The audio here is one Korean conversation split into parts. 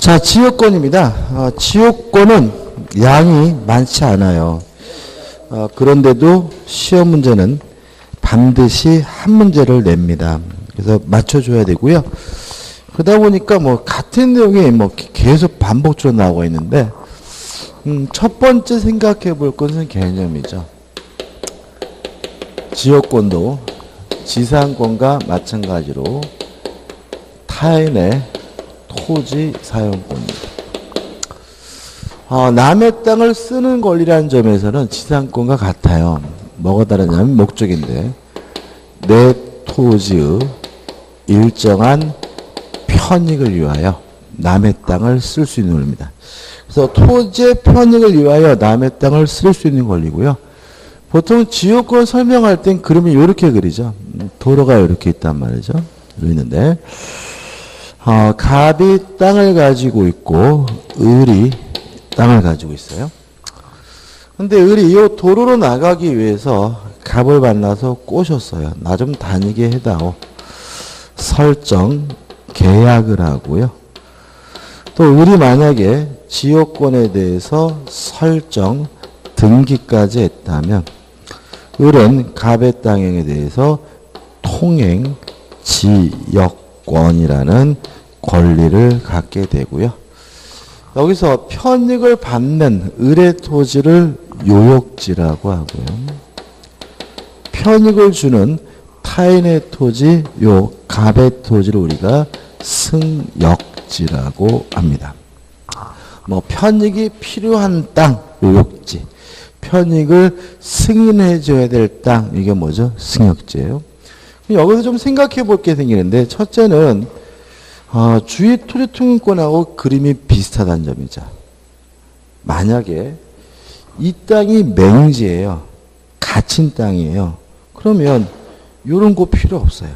자, 지역권입니다. 지역권은 양이 많지 않아요. 그런데도 시험 문제는 반드시 한 문제를 냅니다. 그래서 맞춰줘야 되고요. 그러다 보니까 뭐 같은 내용이 뭐 계속 반복적으로 나오고 있는데, 첫 번째 생각해 볼 것은 개념이죠. 지역권도 지상권과 마찬가지로 타인의 토지 사용권입니다. 남의 땅을 쓰는 권리라는 점에서는 지상권과 같아요. 뭐가 다르냐면 목적인데, 내 토지의 일정한 편익을 위하여 남의 땅을 쓸 수 있는 권리입니다. 그래서 토지의 편익을 위하여 남의 땅을 쓸 수 있는 권리고요. 보통 지역권 설명할 땐 그림을 이렇게 그리죠. 도로가 이렇게 있단 말이죠. 여기 있는데, 갑이 땅을 가지고 있고 을이 땅을 가지고 있어요. 근데 을이 이 도로로 나가기 위해서 갑을 만나서 꼬셨어요. 나 좀 다니게 해다오. 설정 계약을 하고요. 또 을이 만약에 지역권에 대해서 설정 등기까지 했다면 을은 갑의 땅에 대해서 통행 지역권이라는 권리를 갖게 되고요. 여기서 편익을 받는 을의 토지를 요역지라고 하고요. 편익을 주는 타인의 토지, 요 갑의 토지를 우리가 승역지라고 합니다. 뭐 편익이 필요한 땅, 요역지. 편익을 승인해 줘야 될 땅, 이게 뭐죠? 승역지예요. 여기서 좀 생각해 볼 게 생기는데, 첫째는 주의 토지 통행권하고 그림이 비슷하다는 점이죠. 만약에 이 땅이 맹지예요. 갇힌 땅이에요. 그러면 이런 거 필요 없어요.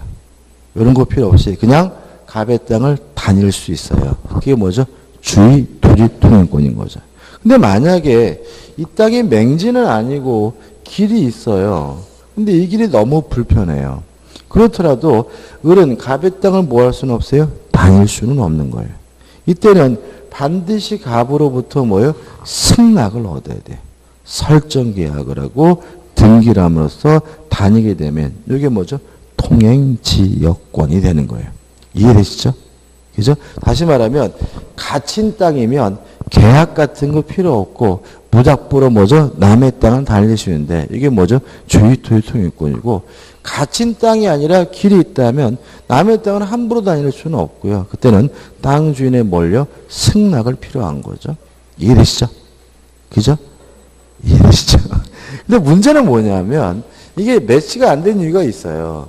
이런 거 필요 없이 그냥 갑의 땅을 다닐 수 있어요. 그게 뭐죠? 주의 토지 통행권인 거죠. 근데 만약에 이 땅이 맹지는 아니고 길이 있어요. 근데 이 길이 너무 불편해요. 그렇더라도 을은 갑의 땅을 뭐 할 수는 없어요? 다닐 수는 없는 거예요. 이때는 반드시 갑으로부터 뭐예요? 승낙을 얻어야 돼요. 설정 계약을 하고 등기를 함으로써 다니게 되면 이게 뭐죠? 통행지역권이 되는 거예요. 이해되시죠? 그죠? 다시 말하면 갇힌 땅이면 계약 같은 거 필요 없고 무작부로 뭐죠? 남의 땅은 다닐 수 있는데 이게 뭐죠? 주의 토지 통행권이고, 갇힌 땅이 아니라 길이 있다면 남의 땅은 함부로 다닐 수는 없고요. 그때는 땅 주인의 뭘요? 승낙을 필요한 거죠. 이해되시죠? 그죠? 이해되시죠? 근데 문제는 뭐냐면 이게 매치가 안 된 이유가 있어요.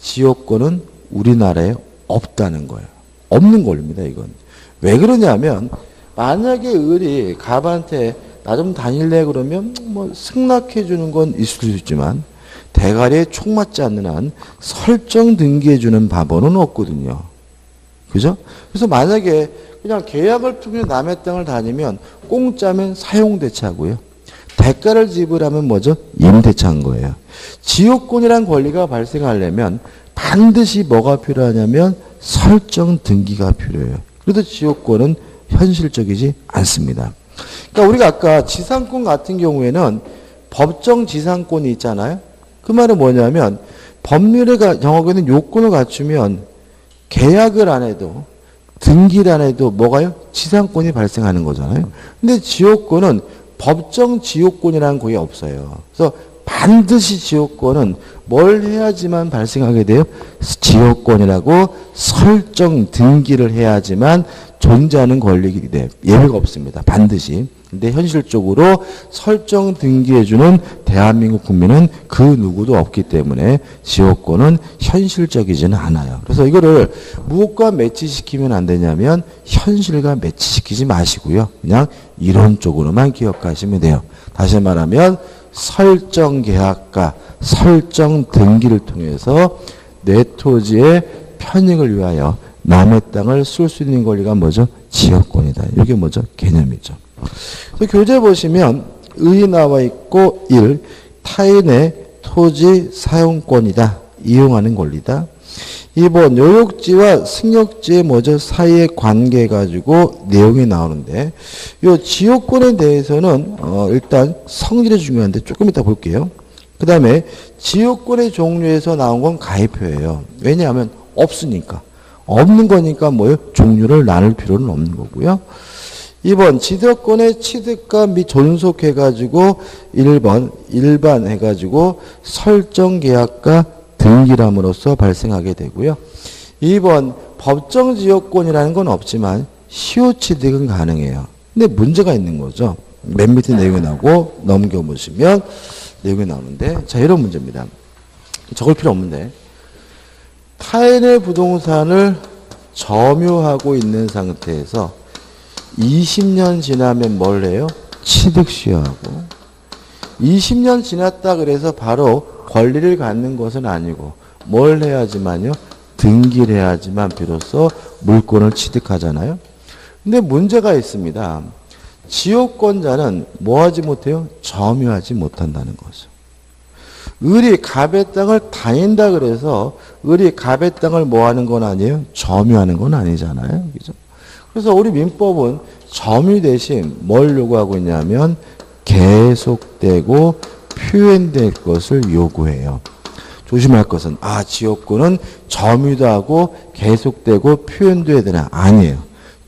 지역권은 우리나라에 없다는 거예요. 없는 권리입니다, 이건. 왜 그러냐면 만약에 을이 갑한테 나 좀 다닐래 그러면 뭐 승낙해 주는 건 있을 수 있지만 대가리에 총 맞지 않는 한 설정 등기해 주는 바보는 없거든요. 그죠? 그래서 만약에 그냥 계약을 통해 남의 땅을 다니면 공짜면 사용대차고요. 대가를 지불하면 뭐죠? 임대차인 거예요. 지역권이란 권리가 발생하려면 반드시 뭐가 필요하냐면 설정 등기가 필요해요. 그래도 지역권은 현실적이지 않습니다. 그러니까 우리가 아까 지상권 같은 경우에는 법정 지상권이 있잖아요. 그 말은 뭐냐면 법률의 정하고 있는 요건을 갖추면 계약을 안 해도 등기를 안 해도 뭐가요? 지상권이 발생하는 거잖아요. 근데 지역권은 법정 지역권이라는 거의 없어요. 그래서 반드시 지역권은 뭘 해야지만 발생하게 돼요? 지역권이라고 설정 등기를 해야지만 존재하는 권리이기 때문에 예외가 없습니다. 반드시. 근데 현실적으로 설정 등기해주는 대한민국 국민은 그 누구도 없기 때문에 지역권은 현실적이지는 않아요. 그래서 이거를 무엇과 매치시키면 안 되냐면 현실과 매치시키지 마시고요. 그냥 이론적으로만 기억하시면 돼요. 다시 말하면 설정 계약과 설정 등기를 통해서 내 토지의 편익을 위하여 남의 땅을 쓸 수 있는 권리가 뭐죠? 지역권이다. 이게 뭐죠? 개념이죠. 그래서 교재 보시면 의 나와 있고 1. 타인의 토지 사용권이다. 이용하는 권리다. 2번 요역지와 승역지의 뭐죠? 사이의 관계 가지고 내용이 나오는데 요 지역권에 대해서는 일단 성질이 중요한데 조금 이따 볼게요. 그 다음에 지역권의 종류에서 나온 건 가입표예요. 왜냐하면 없으니까. 없는 거니까 뭐예요? 종류를 나눌 필요는 없는 거고요. 2번 지적권의 취득과 및 존속해가지고 1번 일반 해가지고 설정 계약과 등기람으로써 발생하게 되고요. 2번 법정 지역권이라는 건 없지만 시효 취득은 가능해요. 근데 문제가 있는 거죠. 맨 밑에 내용이 나오고 넘겨보시면 내용이 나오는데 자 이런 문제입니다. 적을 필요 없는데 타인의 부동산을 점유하고 있는 상태에서 20년 지나면 뭘 해요? 취득시효하고 20년 지났다 그래서 바로 권리를 갖는 것은 아니고 뭘 해야지만요? 등기를 해야지만 비로소 물권을 취득하잖아요. 근데 문제가 있습니다. 지역권자는 뭐 하지 못해요? 점유하지 못한다는 거죠. 을이 갑의 땅을 다닌다 그래서 을이 갑의 땅을 뭐 하는 건 아니에요? 점유하는 건 아니잖아요. 그죠? 그래서 우리 민법은 점유 대신 뭘 요구하고 있냐면 계속되고 표현될 것을 요구해요. 조심할 것은 지역권은 점유도 하고 계속되고 표현도 해야 되나? 아니에요.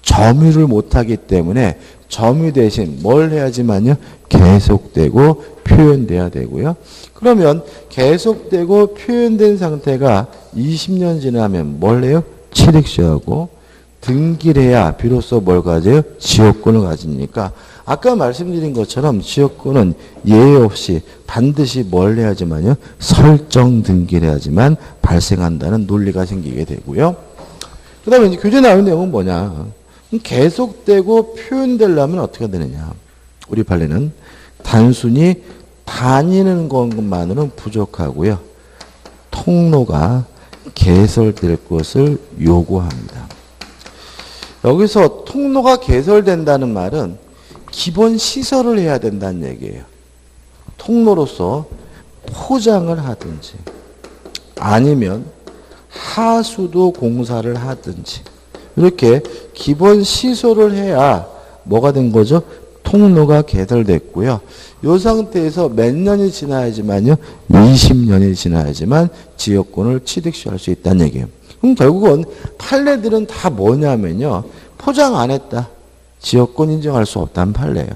점유를 못하기 때문에 점유 대신 뭘 해야지만요? 계속되고 표현돼야 되고요. 그러면 계속되고 표현된 상태가 20년 지나면 뭘 해요? 취득시효하고 등기를 해야 비로소 뭘 가져요? 지역권을 가지니까 아까 말씀드린 것처럼 지역권은 예외 없이 반드시 뭘 해야지만요? 설정 등기를 해야지만 발생한다는 논리가 생기게 되고요. 그 다음에 이제 교재 나오는 내용은 뭐냐? 계속되고 표현되려면 어떻게 되느냐? 우리 판례는 단순히 다니는 것만으로는 부족하고요. 통로가 개설될 것을 요구합니다. 여기서 통로가 개설된다는 말은 기본 시설을 해야 된다는 얘기예요. 통로로서 포장을 하든지 아니면 하수도 공사를 하든지 이렇게 기본 시설을 해야 뭐가 된 거죠? 통로가 개설됐고요. 이 상태에서 몇 년이 지나야지만요? 20년이 지나야지만 지역권을 취득시할 수 있다는 얘기예요. 그럼 결국은 판례들은 다 뭐냐면요. 포장 안 했다. 지역권 인정할 수 없다는 판례예요.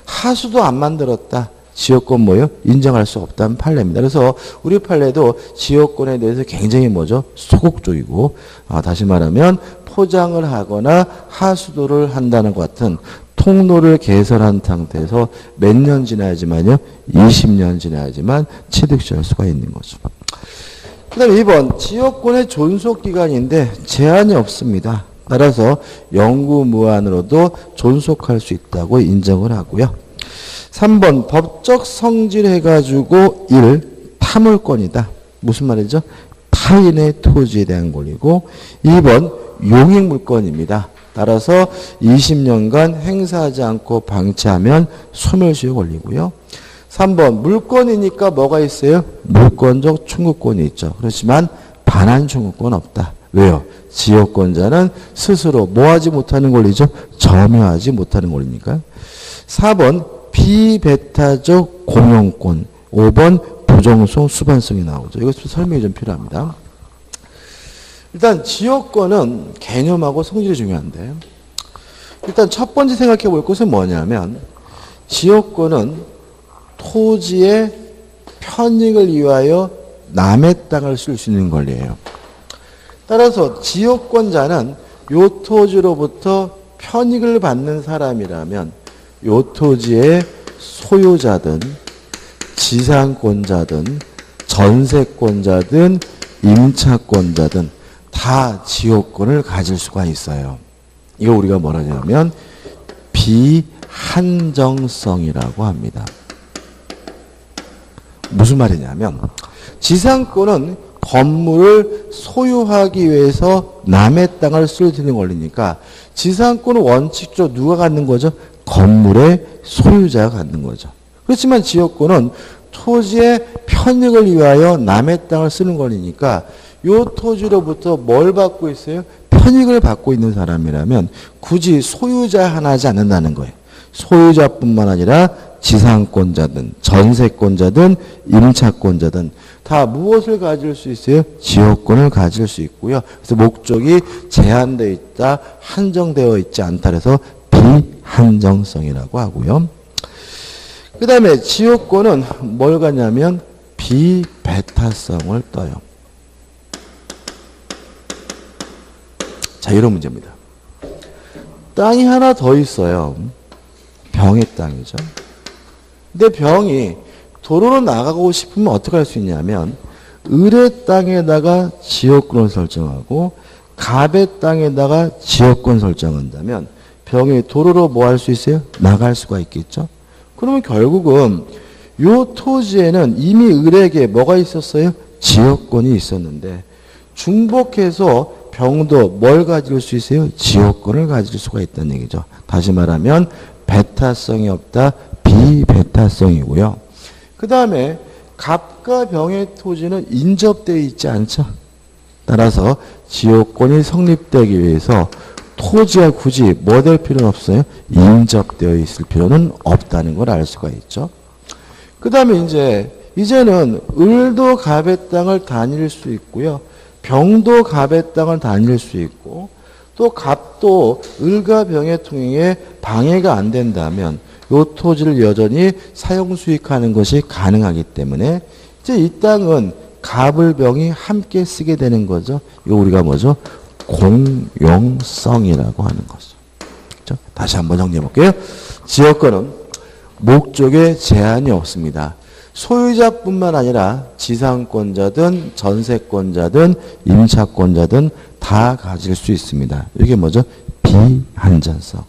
하수도 안 만들었다. 지역권 뭐요? 인정할 수 없다는 판례입니다. 그래서 우리 판례도 지역권에 대해서 굉장히 뭐죠? 소극적이고 다시 말하면 포장을 하거나 하수도를 한다는 것 같은 통로를 개설한 상태에서 몇 년 지나야지만요? 20년 지나야지만 취득시할 수가 있는 거죠. 그 다음에 2번 지역권의 존속기간인데 제한이 없습니다. 따라서 영구무한으로도 존속할 수 있다고 인정을 하고요. 3번 법적 성질해가지고 1. 탐물권이다. 무슨 말이죠? 타인의 토지에 대한 권리고 2번 용익물권입니다. 따라서 20년간 행사하지 않고 방치하면 소멸시효 걸리고요. 3번 물권이니까 뭐가 있어요? 물권적 충구권이 있죠. 그렇지만 반환 충구권 없다. 왜요? 지역권자는 스스로 뭐하지 못하는 권리죠? 점유하지 못하는 권리니까. 4번 비배타적 공용권. 5번 부정성 수반성이 나오죠. 이것도 설명이 좀 필요합니다. 일단 지역권은 개념하고 성질이 중요한데 일단 첫 번째 생각해 볼 것은 뭐냐면 지역권은 토지의 편익을 위하여 남의 땅을 쓸 수 있는 권리예요. 따라서 지역권자는 요 토지로부터 편익을 받는 사람이라면 요 토지의 소유자든 지상권자든 전세권자든 임차권자든 다 지역권을 가질 수가 있어요. 이거 우리가 뭐라 하냐면 비한정성이라고 합니다. 무슨 말이냐면 지상권은 건물을 소유하기 위해서 남의 땅을 쓸 수 있는 권리니까 지상권은 원칙적으로 누가 갖는 거죠? 건물의 소유자가 갖는 거죠. 그렇지만 지역권은 토지의 편익을 위하여 남의 땅을 쓰는 권리니까 요 토지로부터 뭘 받고 있어요? 편익을 받고 있는 사람이라면 굳이 소유자 하나지 않는다는 거예요. 소유자뿐만 아니라 지상권자든 전세권자든 임차권자든 다 무엇을 가질 수 있어요? 지역권을 가질 수 있고요. 그래서 목적이 제한되어 있다, 한정되어 있지 않다 그래서 비한정성이라고 하고요. 그 다음에 지역권은 뭘 갖냐면 비배타성을 떠요. 자, 이런 문제입니다. 땅이 하나 더 있어요. 병의 땅이죠. 근데 병이 도로로 나가고 싶으면 어떻게 할 수 있냐면 을의 땅에다가 지역권을 설정하고 갑의 땅에다가 지역권 설정한다면 병이 도로로 뭐 할 수 있어요? 나갈 수가 있겠죠. 그러면 결국은 요 토지에는 이미 을에게 뭐가 있었어요? 지역권이 있었는데 중복해서 병도 뭘 가질 수 있어요? 지역권을 가질 수가 있다는 얘기죠. 다시 말하면 배타성이 없다, 비배타성이고요. 그 다음에 갑과 병의 토지는 인접되어 있지 않죠. 따라서 지역권이 성립되기 위해서 토지가 굳이 뭐 될 필요는 없어요? 인접되어 있을 필요는 없다는 걸 알 수가 있죠. 그 다음에 이제는 을도 갑의 땅을 다닐 수 있고요. 병도 갑의 땅을 다닐 수 있고 또 갑도 을과 병의 통행에 방해가 안 된다면 이 토지를 여전히 사용 수익하는 것이 가능하기 때문에 이제 이 땅은 갑을 병이 함께 쓰게 되는 거죠. 이거 우리가 뭐죠? 공용성이라고 하는 거죠. 그렇죠? 다시 한번 정리해 볼게요. 지역권은 목적에 제한이 없습니다. 소유자뿐만 아니라 지상권자든 전세권자든 임차권자든 다 가질 수 있습니다. 이게 뭐죠? 비한전성.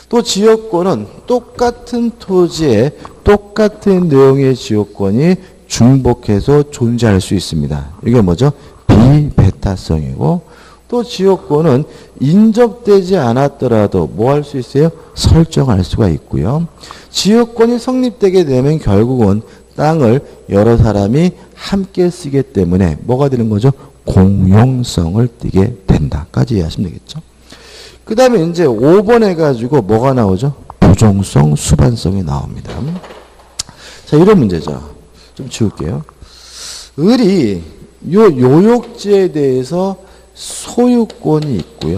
또 지역권은 똑같은 토지에 똑같은 내용의 지역권이 중복해서 존재할 수 있습니다. 이게 뭐죠? 비배타성이고 또 지역권은 인접되지 않았더라도 뭐 할 수 있어요? 설정할 수가 있고요. 지역권이 성립되게 되면 결국은 땅을 여러 사람이 함께 쓰기 때문에 뭐가 되는 거죠? 공용성을 띠게 된다까지 이해하시면 되겠죠. 그 다음에 이제 5번 해가지고 뭐가 나오죠? 부종성, 수반성이 나옵니다. 자, 이런 문제죠. 좀 지울게요. 을이 요 요역지에 대해서 소유권이 있고요.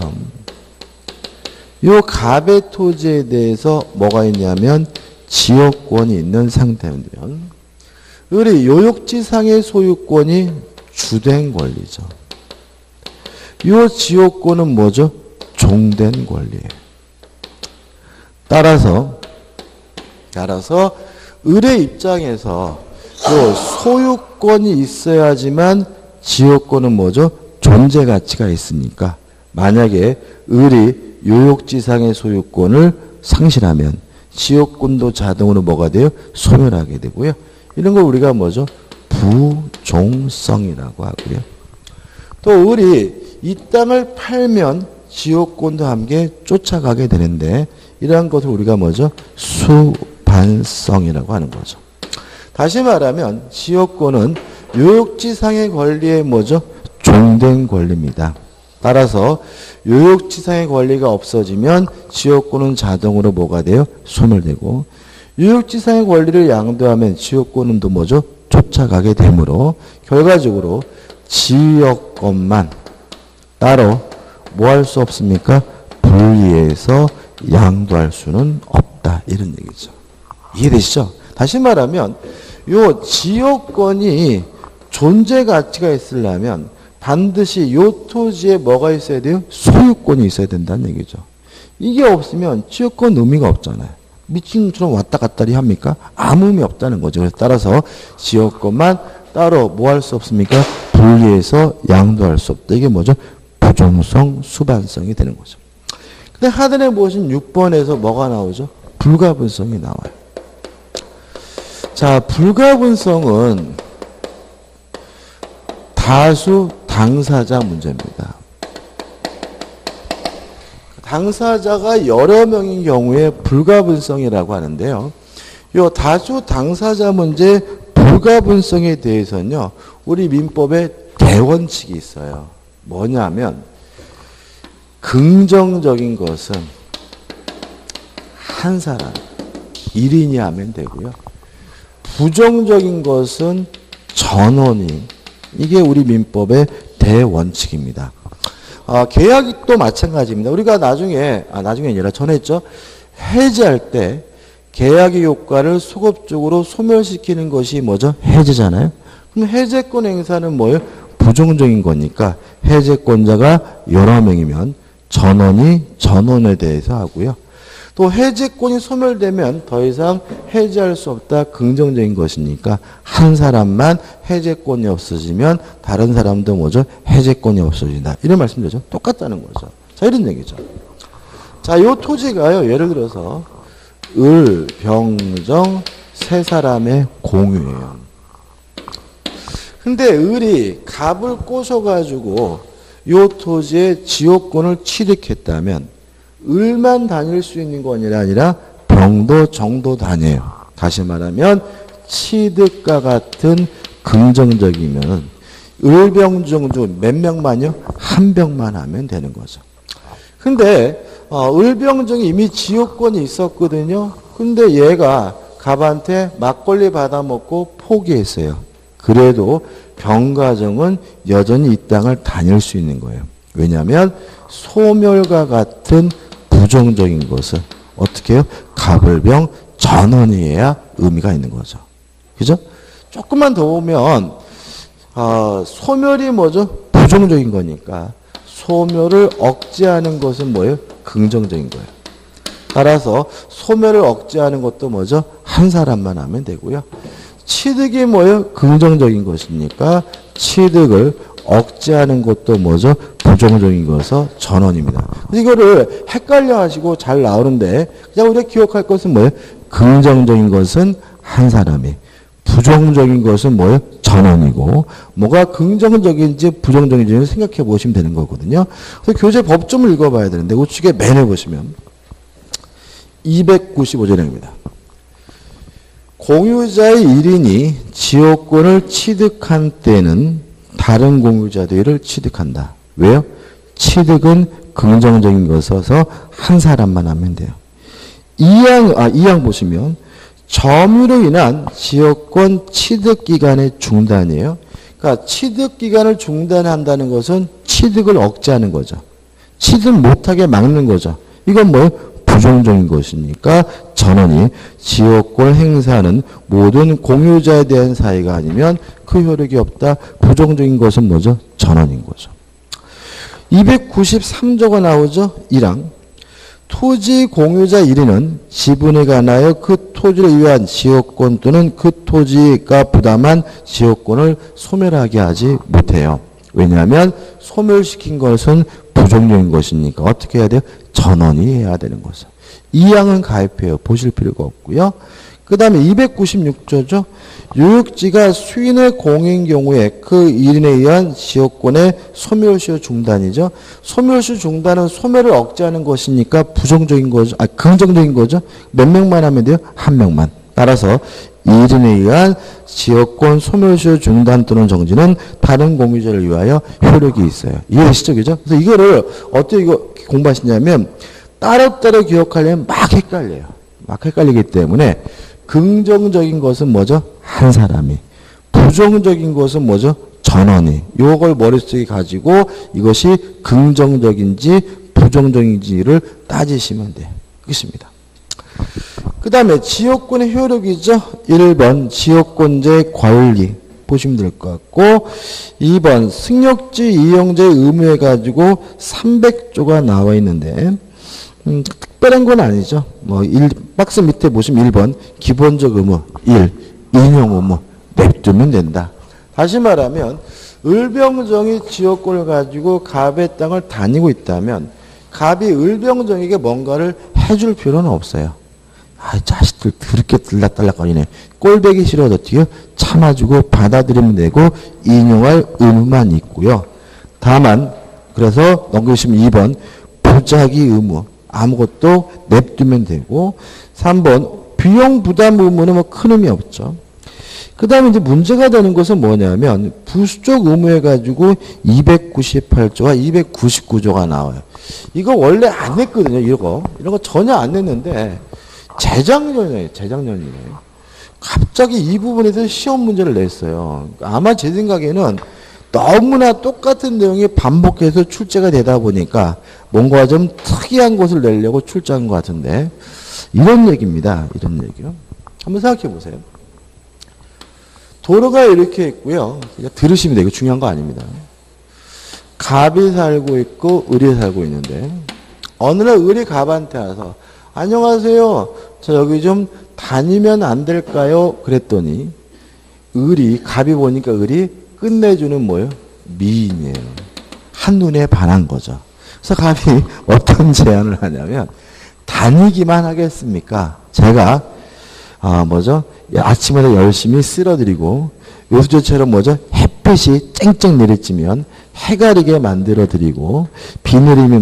요 갑의 토지에 대해서 뭐가 있냐면 지역권이 있는 상태면 을이 요역지상의 소유권이 주된 권리죠. 요 지역권은 뭐죠? 종된 권리예요. 따라서 을의 입장에서 요 소유권이 있어야지만 지역권은 뭐죠? 존재 가치가 있으니까 만약에 을이 요역지상의 소유권을 상실하면 지역권도 자동으로 뭐가 돼요? 소멸하게 되고요. 이런 걸 우리가 뭐죠? 부종성이라고 하고요. 또 을이 이 땅을 팔면 지역권도 함께 쫓아가게 되는데 이러한 것을 우리가 뭐죠? 수반성이라고 하는 거죠. 다시 말하면 지역권은 요역지상의 권리의 뭐죠? 종된 권리입니다. 따라서 요역지상의 권리가 없어지면 지역권은 자동으로 뭐가 돼요? 소멸되고 요역지상의 권리를 양도하면 지역권은 또 뭐죠? 쫓아가게 되므로 결과적으로 지역권만 따로 뭐 할 수 없습니까? 분리해서 양도할 수는 없다. 이런 얘기죠. 이해되시죠? 다시 말하면 요 지역권이 존재 가치가 있으려면 반드시 요 토지에 뭐가 있어야 돼요? 소유권이 있어야 된다는 얘기죠. 이게 없으면 지역권 의미가 없잖아요. 미친처럼 왔다 갔다리 합니까? 아무 의미 없다는 거죠. 그래서 따라서 지역권만 따로 뭐 할 수 없습니까? 분리해서 양도할 수 없다. 이게 뭐죠? 부종성, 수반성이 되는 거죠. 근데 하단에 보신 6번에서 뭐가 나오죠? 불가분성이 나와요. 자, 불가분성은 다수 당사자 문제입니다. 당사자가 여러 명인 경우에 불가분성이라고 하는데요. 이 다수 당사자 문제 불가분성에 대해서는요, 우리 민법에 대원칙이 있어요. 뭐냐면 긍정적인 것은 한 사람, 1인이 하면 되고요. 부정적인 것은 전원이. 이게 우리 민법의 대원칙입니다. 계약도 마찬가지입니다. 우리가 나중에 아니라 전에 했죠. 해지할 때 계약의 효과를 소급적으로 소멸시키는 것이 뭐죠? 해지잖아요. 그럼 해제권 행사는 뭐예요? 부정적인 거니까 해제권자가 여러 명이면 전원이 전원에 대해서 하고요. 또 해제권이 소멸되면 더 이상 해제할 수 없다. 긍정적인 것이니까 한 사람만 해제권이 없어지면 다른 사람도 뭐죠? 해제권이 없어진다. 이런 말씀드리죠. 똑같다는 거죠. 자, 이런 얘기죠. 자, 요 토지가요. 예를 들어서 을, 병, 정 세 사람의 공유예요. 근데 을이 갑을 꼬셔가지고 요 토지의 지역권을 취득했다면 을만 다닐 수 있는 건 아니라 병도 정도 다녀요. 다시 말하면 취득과 같은 긍정적이면 을병정주 몇 명만요? 한 병만 하면 되는 거죠. 근데 을병정이 이미 지역권이 있었거든요. 근데 얘가 갑한테 막걸리 받아먹고 포기했어요. 그래도 병가정은 여전히 이 땅을 다닐 수 있는 거예요. 왜냐하면 소멸과 같은 부정적인 것은 어떻게 해요? 갑을병 전원이어야 의미가 있는 거죠. 그죠? 조금만 더 보면 소멸이 뭐죠? 부정적인 거니까 소멸을 억제하는 것은 뭐예요? 긍정적인 거예요. 따라서 소멸을 억제하는 것도 뭐죠? 한 사람만 하면 되고요. 취득이 뭐예요? 긍정적인 것이니까 취득을 억제하는 것도 뭐죠? 부정적인 것은 전원입니다. 이거를 헷갈려 하시고 잘 나오는데 그냥 우리가 기억할 것은 뭐예요? 긍정적인 것은 한 사람이, 부정적인 것은 뭐예요? 전원이고 뭐가 긍정적인지 부정적인지 생각해 보시면 되는 거거든요. 그래서 교재 법점을 읽어봐야 되는데 우측에 맨에 보시면 295조량입니다. 공유자의 1인이 지역권을 취득한 때는 다른 공유자들을 취득한다. 왜요? 취득은 긍정적인 것이어서 한 사람만 하면 돼요. 2항 보시면 점유로 인한 지역권 취득 기간의 중단이에요. 그러니까 취득 기간을 중단한다는 것은 취득을 억제하는 거죠. 취득 못하게 막는 거죠. 이건 뭐예요? 부정적인 것이니까 전원이 지역권 행사하는 모든 공유자에 대한 사유가 아니면 그 효력이 없다. 부정적인 것은 뭐죠? 전원인 거죠. 293조가 나오죠. 1항. 토지 공유자 1인은 지분에 관하여 그 토지를 위한 지역권 또는 그 토지가 부담한 지역권을 소멸하게 하지 못해요. 왜냐하면 소멸시킨 것은 부정적인 것이니까 어떻게 해야 돼요? 전원이 해야 되는 거죠. 2항은 가입해요. 보실 필요가 없고요. 그 다음에 296조죠. 유역지가 수인의 공인 경우에 그 1인에 의한 지역권의 소멸시효 중단이죠. 소멸시효 중단은 소멸을 억제하는 것이니까 부정적인 거죠. 긍정적인 거죠. 몇 명만 하면 돼요? 한 명만. 따라서 1인에 의한 지역권 소멸시효 중단 또는 정지는 다른 공유자를 위하여 효력이 있어요. 이해되시죠? 그죠? 그래서 이거를 어떻게 공부하시냐면 따로따로 기억하려면 막 헷갈려요. 막 헷갈리기 때문에 긍정적인 것은 뭐죠? 한 사람이. 부정적인 것은 뭐죠? 전원이. 요걸 머릿속에 가지고 이것이 긍정적인지 부정적인지를 따지시면 돼요. 끝입니다. 그 다음에 지역권의 효력이죠. 1번 지역권자의 관리 보시면 될 것 같고 2번 승역지 이용자의 의무해 가지고 300조가 나와 있는데 특별한 건 아니죠. 박스 밑에 보시면 1번 기본적 의무 1 인용 의무 냅두면 된다. 다시 말하면 을병정이 지역권을 가지고 갑의 땅을 다니고 있다면 갑이 을병정에게 뭔가를 해줄 필요는 없어요. 자식들 그렇게 들락달락거리네. 꼴배기 싫어도 어떻게 참아주고 받아들이면 되고 인용할 의무만 있고요. 다만 그래서 넘기시면 2번 부작위 의무 아무것도 냅두면 되고 3번 비용 부담 의무는 큰 의미 없죠. 그 다음에 이제 문제가 되는 것은 뭐냐면 부수적 의무해가지고 298조와 299조가 나와요. 이거 원래 안 냈거든요. 이런 거 전혀 안 냈는데 재작년이에요. 갑자기 이 부분에서 시험 문제를 냈어요. 아마 제 생각에는 너무나 똑같은 내용이 반복해서 출제가 되다 보니까 뭔가 좀 특이한 것을 내려고 출제한 것 같은데 이런 얘기입니다. 이런 얘기요. 한번 생각해 보세요. 도로가 이렇게 있고요. 그냥 들으시면 돼요. 이거 중요한 거 아닙니다. 갑이 살고 있고 을이 살고 있는데 어느 날 을이 갑한테 와서 안녕하세요. 저 여기 좀 다니면 안 될까요? 그랬더니 갑이 보니까 을이 끝내주는 뭐예요? 미인이에요. 한눈에 반한 거죠. 그래서 갑이 어떤 제안을 하냐면 다니기만 하겠습니까? 제가 아침마다 열심히 쓸어드리고 요즘처럼 햇빛이 쨍쨍 내리쬐면 해가리게 만들어드리고 비내림이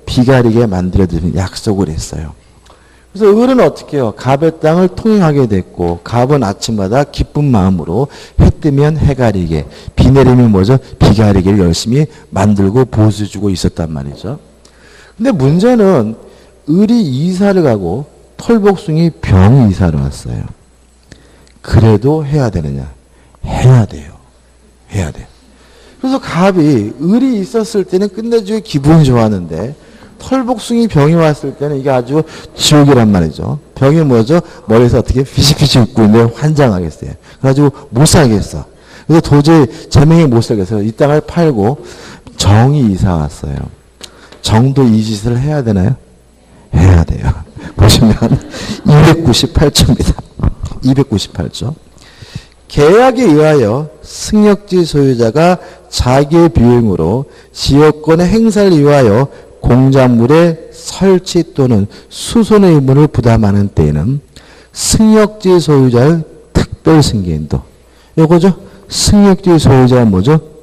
비가리게 만들어드리는 약속을 했어요. 그래서 을은 어떻게 해요? 갑의 땅을 통행하게 됐고 갑은 아침마다 기쁜 마음으로 해 뜨면 해가리게 비내림이 비가리게를 열심히 만들고 보수해주고 있었단 말이죠. 근데 문제는 을이 이사를 가고 털복숭이 병이 이사를 왔어요. 그래도 해야 되느냐? 해야 돼요. 해야 돼요. 그래서 갑이 을이 있었을 때는 끝내주기 기분이 좋았는데 털복숭이 병이 왔을 때는 이게 아주 지옥이란 말이죠. 병이 머리에서 어떻게 피식피식 웃고 있는데 환장하겠어요. 그래가지고 못 살겠어. 그래서 도저히 제명이 못 살겠어요. 이 땅을 팔고 정이 이사 왔어요. 정도 이 짓을 해야 되나요? 해야 돼요. 보시면 298조입니다. 298조. 계약에 의하여 승역지 소유자가 자기의 비용으로 지역권의 행사를 위하여 공작물의 설치 또는 수선의 의무를 부담하는 때에는 승역지 소유자의 특별 승계인도 요거죠. 승역지 소유자가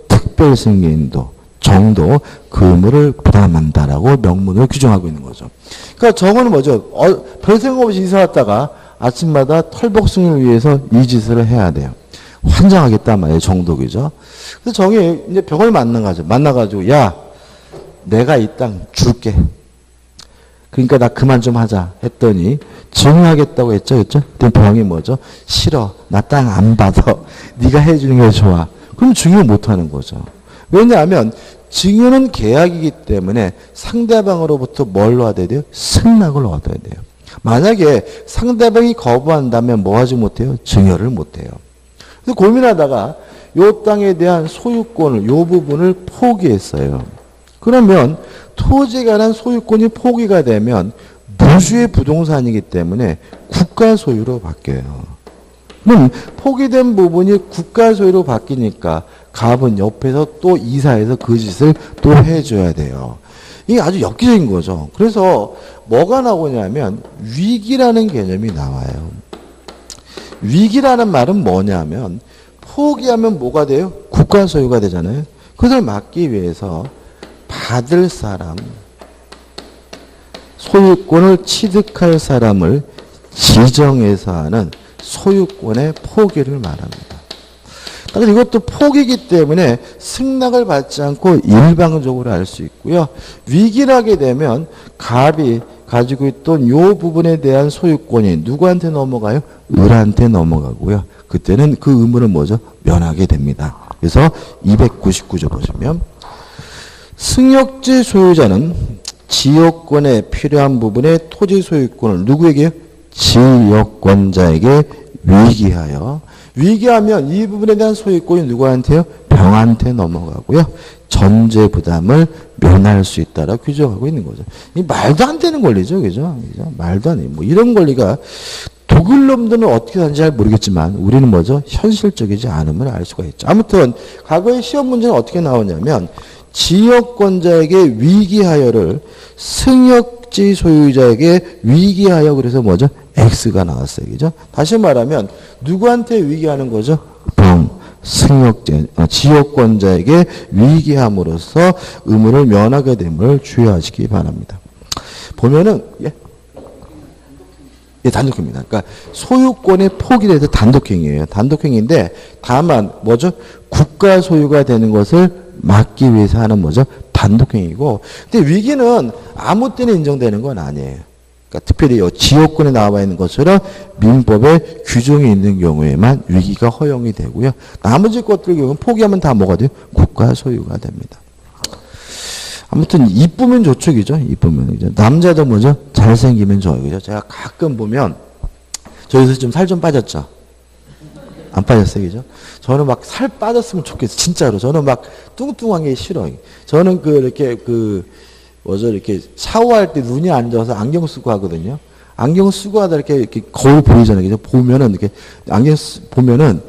특별 승계인도 정도 그 의무를 부담한다라고 명문으로 규정하고 있는 거죠. 그러니까 정은 별 생각 없이 이사 왔다가 아침마다 털복숭이를 위해서 이 짓을 해야 돼요. 환장하겠단 말이에요. 정독이죠. 그래서 정이 이제 병을 만나가지고 야 내가 이 땅 줄게. 그러니까 나 그만 좀 하자 했더니 증여하겠다고 했죠. 그랬죠? 병이 싫어. 나 땅 안 받아. 네가 해주는 게 좋아. 그럼 증여 못하는 거죠. 왜냐하면 증여는 계약이기 때문에 상대방으로부터 뭘 얻어야 돼요? 승낙을 얻어야 돼요. 만약에 상대방이 거부한다면 뭐 하지 못해요? 증여를 못해요. 그래서 고민하다가 요 땅에 대한 소유권을 요 부분을 포기했어요. 그러면 토지에 관한 소유권이 포기가 되면 무주의 부동산이기 때문에 국가 소유로 바뀌어요. 그럼 포기된 부분이 국가 소유로 바뀌니까 갑은 옆에서 또 이사해서 그 짓을 또 해줘야 돼요. 이게 아주 엽기적인 거죠. 그래서 뭐가 나오냐면 위기라는 개념이 나와요. 위기라는 말은 뭐냐면 포기하면 뭐가 돼요? 국가 소유가 되잖아요. 그것을 막기 위해서 받을 사람, 소유권을 취득할 사람을 지정해서 하는 소유권의 포기를 말합니다. 따라서 이것도 포기이기 때문에 승낙을 받지 않고 일방적으로 할 수 있고요. 위기라게 되면 갑이 가지고 있던 이 부분에 대한 소유권이 누구한테 넘어가요? 을한테 넘어가고요. 그때는 그 의무를 면하게 됩니다. 그래서 299조 보시면 승역지 소유자는 지역권에 필요한 부분의 토지 소유권을 누구에게요? 지역권자에게 위기하여 위기하면 이 부분에 대한 소유권이 누구한테요? 병한테 넘어가고요. 전제 부담을 면할 수 있다라고 규정하고 있는 거죠. 이 말도 안 되는 권리죠. 그죠? 말도 안 해요. 이런 권리가 독일 놈들은 어떻게 하는지 잘 모르겠지만 우리는 현실적이지 않음을 알 수가 있죠. 아무튼 과거의 시험 문제는 어떻게 나오냐면 지역권자에게 위기하여를 승역지 소유자에게 위기하여 그래서 X가 나왔어요. 그죠? 다시 말하면 누구한테 위기하는 거죠? 지역권자에게 위기함으로써 의무를 면하게 됨을 주의하시기 바랍니다. 보면은 이게 단독행위입니다. 그러니까 소유권의 포기를 해서 단독행위예요. 단독행위인데 다만 뭐죠? 국가 소유가 되는 것을 막기 위해서 하는 뭐죠? 단독행위고. 근데 위기는 아무 때나 인정되는 건 아니에요. 그러니까 특별히 지역권에 나와 있는 것처럼 민법에 규정이 있는 경우에만 위기가 허용이 되고요. 나머지 것들 경우는 포기하면 다 뭐가 돼요? 국가 소유가 됩니다. 아무튼 이쁘면 좋죠, 그죠? 이쁘면 그죠? 남자도 뭐죠? 잘생기면 좋아요, 그죠? 제가 가끔 보면 저 요새 좀 살 좀 빠졌죠? 안 빠졌어요, 그죠? 저는 막 살 빠졌으면 좋겠어요, 진짜로. 저는 막 뚱뚱한 게 싫어요. 저는 이렇게 샤워할 때 눈이 안 좋아서 안경 쓰고 하거든요. 안경 쓰고 하다 이렇게 거울 보이잖아요, 그죠? 보면은 이렇게 보면은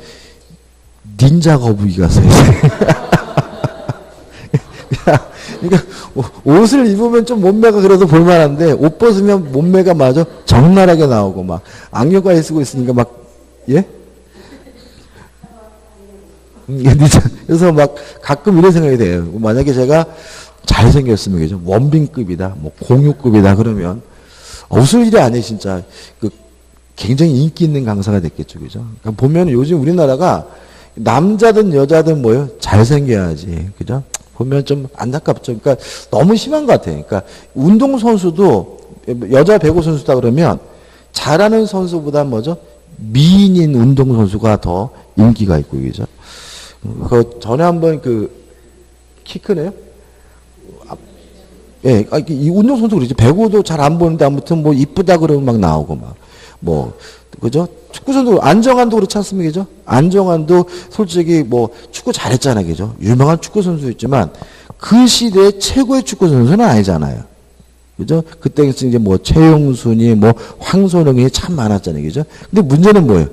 닌자 거북이가 서 있어요. 그러니까 옷을 입으면 좀 몸매가 그래도 볼만한데 옷 벗으면 몸매가 마저 적나라하게 나오고 막 안경까지 쓰고 있으니까 막 예? 그래서 막 가끔 이런 생각이 돼요. 만약에 제가 잘생겼으면 그죠? 원빈급이다, 뭐 공유급이다 그러면 웃을 일이 아니에요, 진짜. 굉장히 인기 있는 강사가 됐겠죠, 그죠? 그러니까 보면 요즘 우리나라가 남자든 여자든 뭐요? 잘생겨야지, 그죠? 보면 좀 안타깝죠. 그러니까 너무 심한 것 같아요. 그러니까 운동선수도 여자 배구 선수다 그러면 잘하는 선수보다 뭐죠? 미인인 운동선수가 더 인기가 있고, 그죠? 전에 한번 키 크네요? 예, 이 운동선수 그러죠. 배구도 잘 안 보는데 아무튼 뭐 이쁘다 그러면 막 나오고 그죠? 축구선수 안정환도 그렇지 않습니까? 그죠? 안정환도 솔직히 축구 잘했잖아요. 그죠? 유명한 축구선수였지만 그 시대의 최고의 축구선수는 아니잖아요. 그죠? 그때 이제 최용순이 황선홍이 참 많았잖아요. 그죠? 근데 문제는 뭐예요?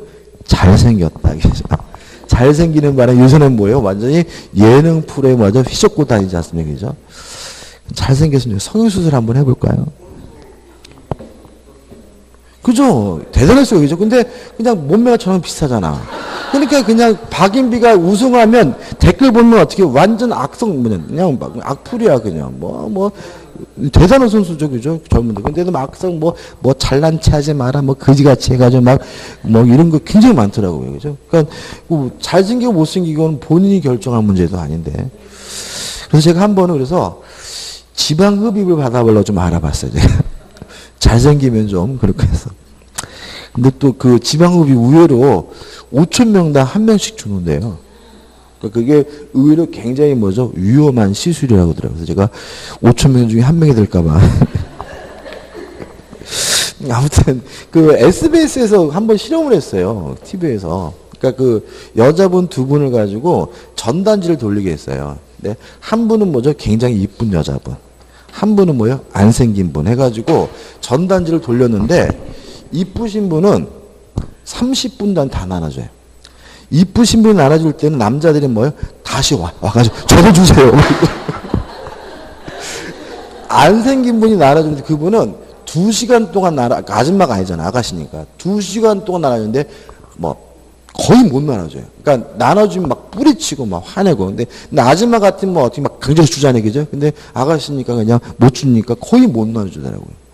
잘생겼다. 그죠? 잘생기는 바람에 요새는 뭐예요? 완전히 예능 프로에 맞아 휘젓고 다니지 않습니까? 그죠? 잘생겼으면 성형수술 한번 해볼까요? 그죠? 대단했어요. 그죠? 근데 그냥 몸매가 저랑 비슷하잖아. 그러니까 그냥 박인비가 우승하면 댓글 보면 어떻게 완전 그냥 악플이야, 그냥. 대단한 선수죠. 그죠? 젊은들. 근데도 막상 잘난 체 하지 마라. 거지같이 해가지고 이런 거 굉장히 많더라고요. 그죠? 그러니까 잘생기고 못생기고는 본인이 결정할 문제도 아닌데. 그래서 제가 한 번은 그래서 지방 흡입을 받아보려고 좀 알아봤어요. 제가. 잘생기면 좀 그렇게 해서. 근데 또 지방 흡입 의외로 5,000명당 한 명씩 주는데요. 그러니까 그게 의외로 굉장히 위험한 시술이라고 하더라고요. 그래서 제가 5,000명 중에 한 명이 될까봐. 아무튼 SBS에서 한번 실험을 했어요. TV에서. 그러니까 여자분 두 분을 가지고 전단지를 돌리게 했어요. 근데 한 분은 굉장히 이쁜 여자분. 한 분은 안 생긴 분 해가지고 전단지를 돌렸는데 이쁘신 분은 30분간 다 나눠줘요. 이쁘신 분이 나눠줄 때는 남자들이 다시 와가지고 저도 주세요. 안 생긴 분이 나눠주는데 그분은 2시간 동안 아줌마가 아니잖아. 아가씨니까. 2시간 동안 나눠주는데 거의 못 나눠줘요. 그러니까 나눠주면 뿌리치고 화내고. 근데 아줌마 같으면 어떻게 강제로 주잖아요. 그죠? 근데 아가씨니까 그냥 못 주니까 거의 못 나눠주더라고요.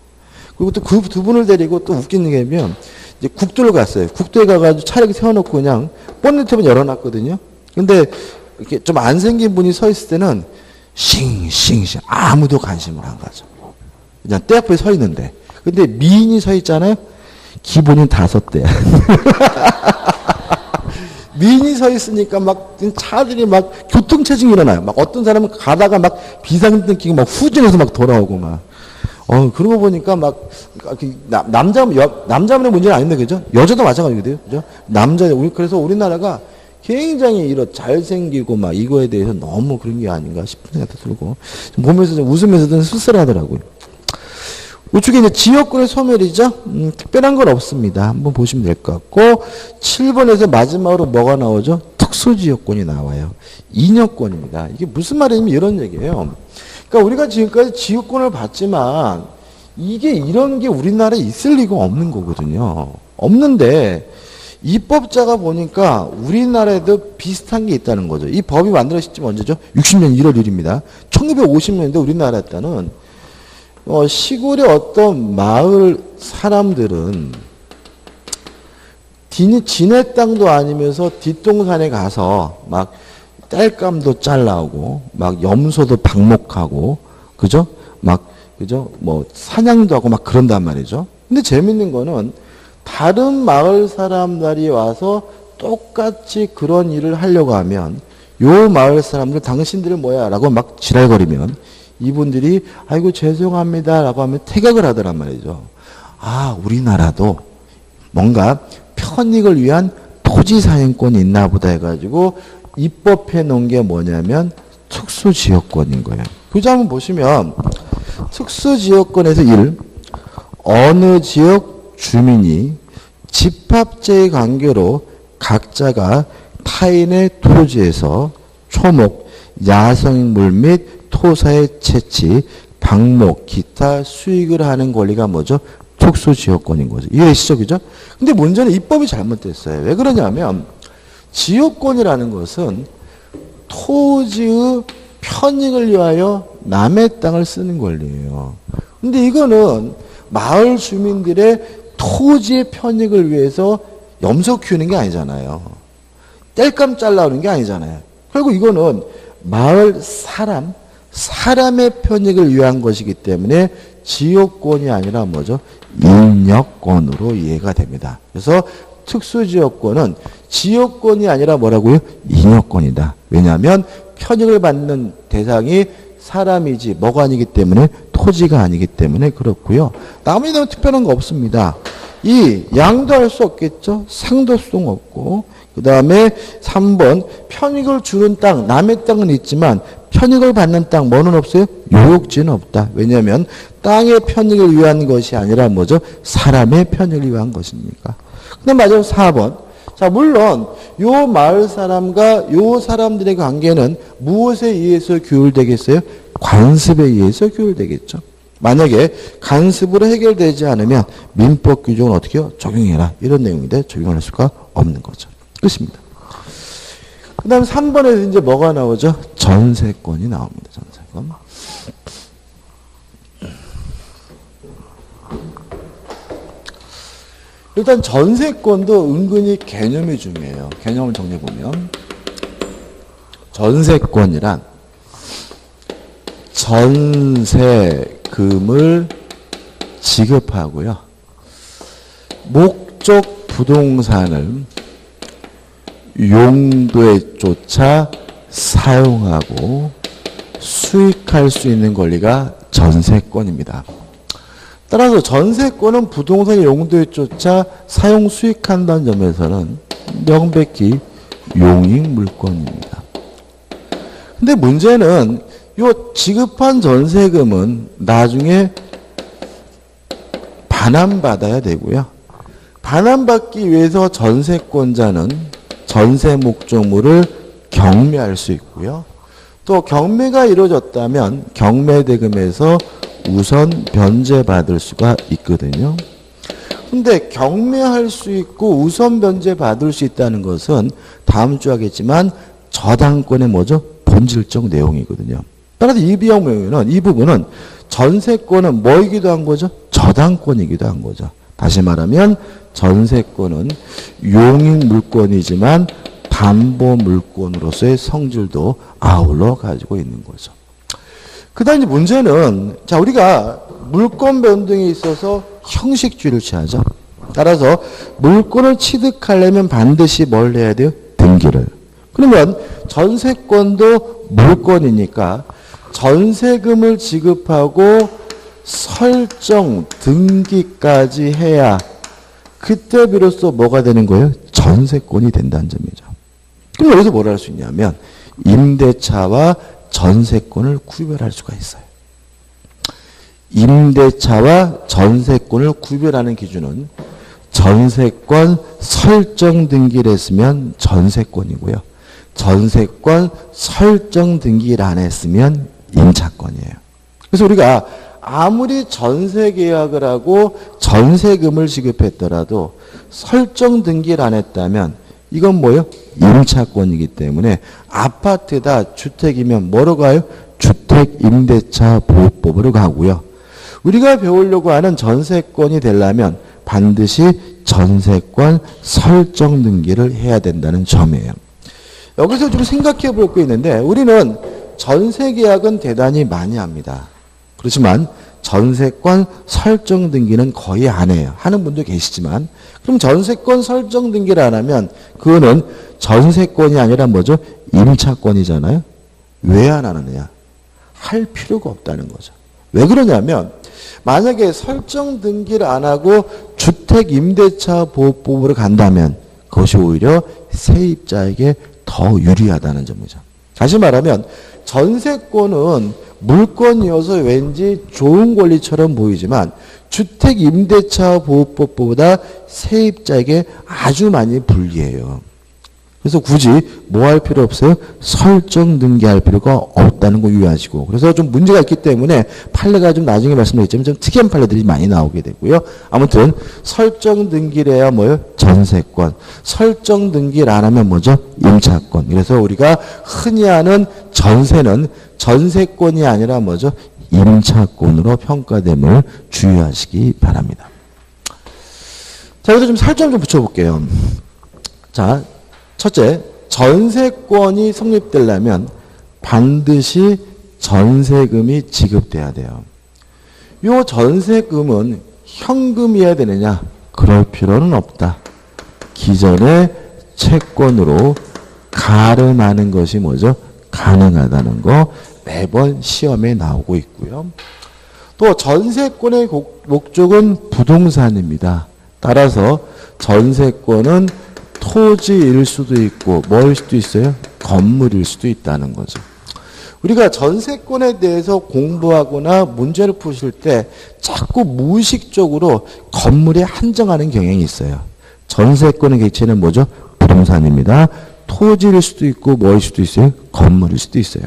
그리고 또 그 두 분을 데리고 또 웃기는 게 면 이제 국도를 갔어요. 국도에 가가지고 차를 세워놓고 그냥 본네트만 열어놨거든요. 근데 이렇게 좀 안 생긴 분이 서 있을 때는 싱싱싱 아무도 관심을 안 가져. 그냥 때 앞에 서 있는데. 근데 미인이 서 있잖아요. 기본이 5대. 미인이 서 있으니까 차들이 교통체증이 일어나요. 어떤 사람은 가다가 비상 느끼고 후진해서 돌아오고 그런 거 보니까 남자분의 문제는 아닌데, 그죠? 여자도 마찬가지거든요. 그죠? 그래서 우리나라가 굉장히 잘생기고 이거에 대해서 너무 그런 게 아닌가 싶은 생각도 들고, 보면서 웃으면서도 쓸쓸하더라고요. 우측에 이제 지역권의 소멸이죠. 특별한 건 없습니다. 한번 보시면 될 것 같고 7번에서 마지막으로 뭐가 나오죠? 특수지역권이 나와요. 인여권입니다. 이게 무슨 말이냐면 이런 얘기예요. 그러니까 우리가 지금까지 지역권을 봤지만 이게 이런 게 우리나라에 있을 리가 없는 거거든요. 없는데 입법자가 보니까 우리나라에도 비슷한 게 있다는 거죠. 이 법이 만들어진 지 언제죠? 60년 1월 1일입니다. 1950년대 우리나라에서는 시골의 어떤 마을 사람들은 지네 땅도 아니면서 뒷동산에 가서 막 땔감도 잘라오고 막 염소도 방목하고 그죠? 막 그죠? 뭐 사냥도 하고 막 그런단 말이죠. 근데 재밌는 거는 다른 마을 사람들이 와서 똑같이 그런 일을 하려고 하면 요 마을 사람들 당신들은 뭐야? 라고 막 지랄거리면 이분들이 아이고 죄송합니다 라고 하면 퇴각을 하더란 말이죠. 아, 우리나라도 뭔가 편익을 위한 토지 사용권이 있나 보다 해가지고 입법해 놓은 게 뭐냐면 특수지역권인 거예요. 그죠? 한번 보시면 특수지역권에서 1. 어느 지역 주민이 집합제의 관계로 각자가 타인의 토지에서 초목, 야생물 및 토사의 채취, 방목, 기타 수익을 하는 권리가 뭐죠? 특수지역권인 거죠. 이해되시죠? 그죠? 근데 문제는 입법이 잘못됐어요. 왜 그러냐면 지역권이라는 것은 토지의 편익을 위하여 남의 땅을 쓰는 권리예요. 근데 이거는 마을 주민들의 토지의 편익을 위해서 염소 키우는 게 아니잖아요. 땔감 잘라오는 게 아니잖아요. 그리고 이거는 마을 사람의 편익을 위한 것이기 때문에 지역권이 아니라 뭐죠? 인역권으로 이해가 됩니다. 그래서 특수지역권은 지역권이 아니라 뭐라고요? 인역권이다. 왜냐하면 편익을 받는 대상이 사람이지 뭐가 아니기 때문에 토지가 아니기 때문에 그렇고요. 남에 대한 특별한 거 없습니다. 이 양도할 수 없겠죠. 상도성 없고 그 다음에 3번 편익을 주는 땅 남의 땅은 있지만 편익을 받는 땅 뭐는 없어요? 요역지는 없다. 왜냐하면 땅의 편익을 위한 것이 아니라 뭐죠? 사람의 편익을 위한 것이니까. 그 다음 마지막 4번 자 물론 요 마을 사람과 요 사람들의 관계는 무엇에 의해서 규율되겠어요? 관습에 의해서 규율되겠죠. 만약에 간습으로 해결되지 않으면 민법 규정을 어떻게 해요? 적용해라. 이런 내용인데 적용할 수가 없는 거죠. 끝입니다. 그 다음에 3번에서 이제 뭐가 나오죠? 전세권이 나옵니다. 전세권. 일단 전세권도 은근히 개념이 중요해요. 개념을 정리해보면 전세권이란 전세금을 지급하고요. 목적 부동산을 용도에 쫓아 사용하고 수익할 수 있는 권리가 전세권입니다. 따라서 전세권은 부동산의 용도에 쫓아 사용 수익한다는 점에서는 명백히 용익물권입니다. 근데 문제는 요 지급한 전세금은 나중에 반환받아야 되고요. 반환받기 위해서 전세권자는 전세 목적물을 경매할 수 있고요. 또 경매가 이루어졌다면 경매대금에서 우선 변제받을 수가 있거든요. 근데 경매할 수 있고 우선 변제받을 수 있다는 것은 다음 주 하겠지만 저당권의 뭐죠? 본질적 내용이거든요. 따라서 이 경우에는 이 부분은 전세권은 뭐이기도 한 거죠? 저당권이기도 한 거죠. 다시 말하면 전세권은 용익물권이지만 담보물권으로서의 성질도 아울러 가지고 있는 거죠. 그 다음 문제는 자 우리가 물권 변동에 있어서 형식주의를 취하죠. 따라서 물권을 취득하려면 반드시 뭘 해야 돼요? 등기를. 그러면 전세권도 물권이니까 전세금을 지급하고 설정 등기까지 해야 그때 비로소 뭐가 되는 거예요? 전세권이 된다는 점이죠. 그럼 여기서 뭘 할 수 있냐면 임대차와 전세권을 구별할 수가 있어요. 임대차와 전세권을 구별하는 기준은 전세권 설정 등기를 했으면 전세권이고요. 전세권 설정 등기를 안 했으면 임차권이에요. 그래서 우리가 아무리 전세 계약을 하고 전세금을 지급했더라도 설정 등기를 안 했다면 이건 뭐예요? 임차권이기 때문에 아파트다 주택이면 뭐로 가요? 주택임대차 보호법으로 가고요. 우리가 배우려고 하는 전세권이 되려면 반드시 전세권 설정 등기를 해야 된다는 점이에요. 여기서 좀 생각해 볼 게 있는데 우리는 전세계약은 대단히 많이 합니다. 그렇지만 전세권 설정 등기는 거의 안 해요. 하는 분도 계시지만 그럼 전세권 설정 등기를 안 하면 그거는 전세권이 아니라 뭐죠? 임차권이잖아요. 왜 안 하느냐? 할 필요가 없다는 거죠. 왜 그러냐면 만약에 설정 등기를 안 하고 주택임대차 보호법으로 간다면 그것이 오히려 세입자에게 더 유리하다는 점이죠. 다시 말하면 전세권은 물권이어서 왠지 좋은 권리처럼 보이지만 주택임대차 보호법보다 세입자에게 아주 많이 불리해요. 그래서 굳이 뭐 할 필요 없어요? 설정 등기할 필요가 없다는 거 유의하시고. 그래서 좀 문제가 있기 때문에 판례가 좀 나중에 말씀드리겠지만 좀 특이한 판례들이 많이 나오게 되고요. 아무튼 설정 등기를 해야 뭐예요? 전세권. 설정 등기를 안 하면 뭐죠? 임차권. 그래서 우리가 흔히 하는 전세는 전세권이 아니라 뭐죠? 임차권으로 평가됨을 주의하시기 바랍니다. 자, 여기서 좀 살점 좀 붙여볼게요. 자, 첫째, 전세권이 성립되려면 반드시 전세금이 지급돼야 돼요. 이 전세금은 현금이어야 되느냐? 그럴 필요는 없다. 기존의 채권으로 가름하는 것이 뭐죠? 가능하다는 거 매번 시험에 나오고 있고요. 또 전세권의 목적은 부동산입니다. 따라서 전세권은 토지일 수도 있고 뭐일 수도 있어요? 건물일 수도 있다는 거죠. 우리가 전세권에 대해서 공부하거나 문제를 푸실 때 자꾸 무의식적으로 건물에 한정하는 경향이 있어요. 전세권의 객체는 뭐죠? 부동산입니다. 토지일 수도 있고 뭐일 수도 있어요? 건물일 수도 있어요.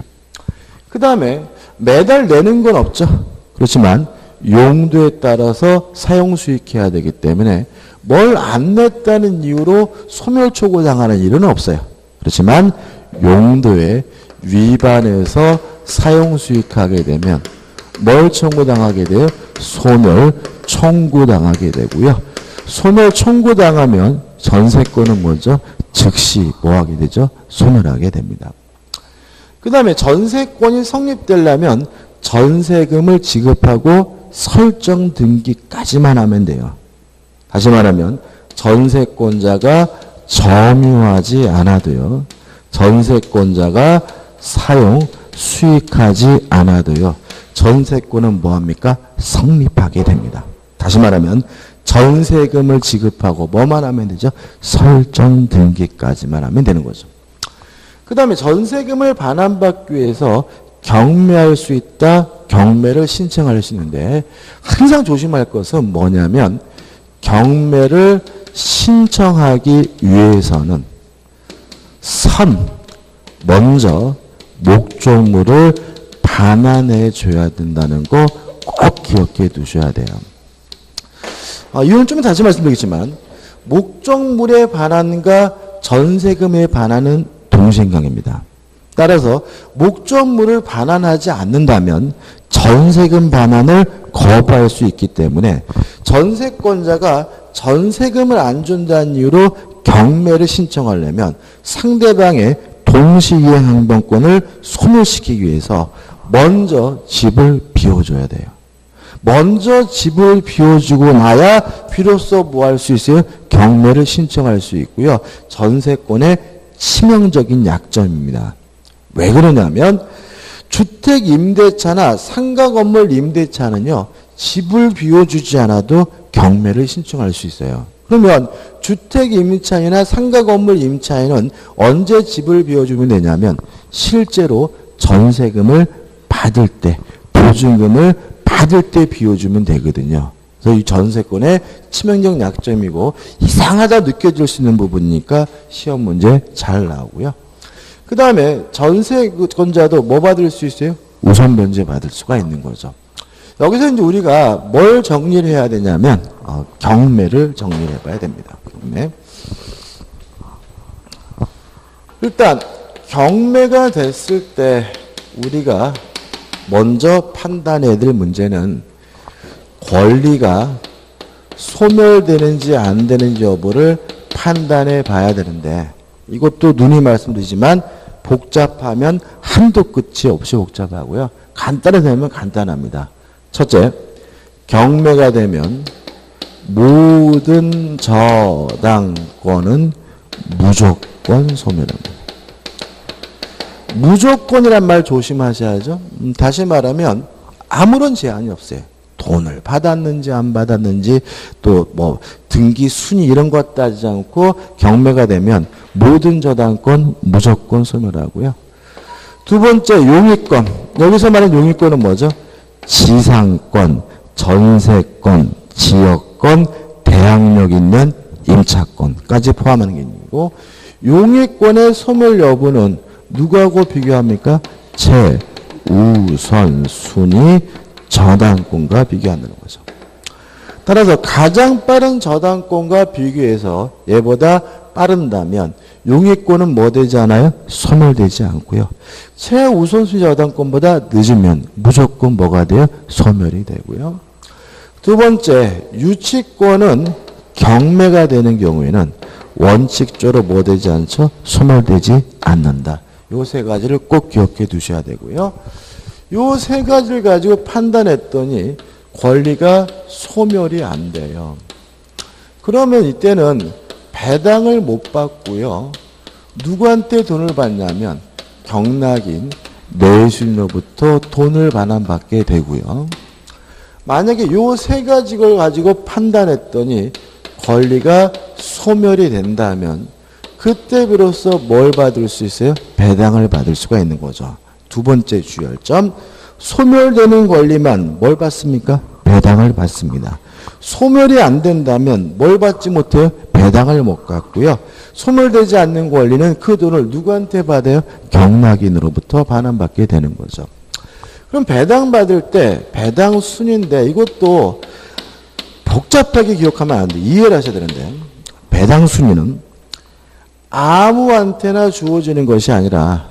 그 다음에 매달 내는 건 없죠. 그렇지만 용도에 따라서 사용 수익해야 되기 때문에 뭘 안 냈다는 이유로 소멸초고당하는 일은 없어요. 그렇지만 용도에 위반해서 사용 수익하게 되면 뭘 청구당하게 돼요? 소멸 청구당하게 되고요. 소멸 청구당하면 전세권은 뭐죠? 즉시 뭐하게 되죠? 소멸하게 됩니다. 그 다음에 전세권이 성립되려면 전세금을 지급하고 설정 등기까지만 하면 돼요. 다시 말하면 전세권자가 점유하지 않아도요. 전세권자가 사용, 수익하지 않아도요. 전세권은 뭐합니까? 성립하게 됩니다. 다시 말하면 전세금을 지급하고 뭐만 하면 되죠? 설정 등기까지만 하면 되는 거죠. 그 다음에 전세금을 반환받기 위해서 경매할 수 있다. 경매를 신청할 수 있는데 항상 조심할 것은 뭐냐면 경매를 신청하기 위해서는 먼저 목적물을 반환해 줘야 된다는 거 꼭 기억해 두셔야 돼요. 이유는 좀 다시 말씀드리겠지만 목적물의 반환과 전세금의 반환은 동시행강입니다. 따라서 목적물을 반환하지 않는다면 전세금 반환을 거부할 수 있기 때문에 전세권자가 전세금을 안 준다는 이유로 경매를 신청하려면 상대방의 동시이행 항변권을 소멸시키기 위해서 먼저 집을 비워줘야 돼요. 먼저 집을 비워주고 나야 비로소 뭐 할 수 있어요? 경매를 신청할 수 있고요. 전세권의 치명적인 약점입니다. 왜 그러냐면 주택 임대차나 상가 건물 임대차는요. 집을 비워주지 않아도 경매를 신청할 수 있어요. 그러면 주택 임차인이나 상가 건물 임차인은 언제 집을 비워주면 되냐면 실제로 전세금을 받을 때, 보증금을 받을 때 비워주면 되거든요. 그래서 이 전세권의 치명적 약점이고 이상하다 느껴질 수 있는 부분이니까 시험 문제 잘 나오고요. 그 다음에 전세권자도 뭐 받을 수 있어요? 우선 변제 받을 수가 있는 거죠. 여기서 이제 우리가 뭘 정리를 해야 되냐면 경매를 정리를 해봐야 됩니다. 경매. 일단 경매가 됐을 때 우리가 먼저 판단해야 될 문제는 권리가 소멸되는지 안 되는지 여부를 판단해 봐야 되는데 이것도 눈이 말씀드리지만 복잡하면 한도 끝이 없이 복잡하고요. 간단하면 간단합니다. 첫째, 경매가 되면 모든 저당권은 무조건 소멸합니다. 무조건이란 말 조심하셔야죠. 다시 말하면 아무런 제한이 없어요. 돈을 받았는지 안 받았는지 또 뭐 등기 순위 이런 것 따지지 않고 경매가 되면 모든 저당권 무조건 소멸하고요. 두 번째 용의권. 여기서 말하는 용의권은 뭐죠? 지상권, 전세권, 지역권, 대항력 있는 임차권까지 포함하는 게 있고 용의권의 소멸 여부는 누구하고 비교합니까? 최우선 순위 저당권과 비교한다는 거죠. 따라서 가장 빠른 저당권과 비교해서 얘보다 빠른다면 용의권은 뭐 되지 않아요? 소멸되지 않고요. 최우선순위 저당권보다 늦으면 무조건 뭐가 돼요? 소멸이 되고요. 두 번째, 유치권은 경매가 되는 경우에는 원칙적으로 뭐 되지 않죠? 소멸되지 않는다. 요 세 가지를 꼭 기억해 두셔야 되고요. 요 세 가지를 가지고 판단했더니 권리가 소멸이 안 돼요. 그러면 이때는 배당을 못 받고요. 누구한테 돈을 받냐면 경락인 내수인으로부터 돈을 반환받게 되고요. 만약에 요 세 가지를 가지고 판단했더니 권리가 소멸이 된다면 그때 비로소 뭘 받을 수 있어요? 배당을 받을 수가 있는 거죠. 두 번째 주의할 점, 소멸되는 권리만 뭘 받습니까? 배당을 받습니다. 소멸이 안 된다면 뭘 받지 못해요? 배당을 못 받고요. 소멸되지 않는 권리는 그 돈을 누구한테 받아요? 경락인으로부터 반환받게 되는 거죠. 그럼 배당받을 때 배당 순인데 이것도 복잡하게 기억하면 안 돼. 이해를 하셔야 되는데 배당 순위는 아무한테나 주어지는 것이 아니라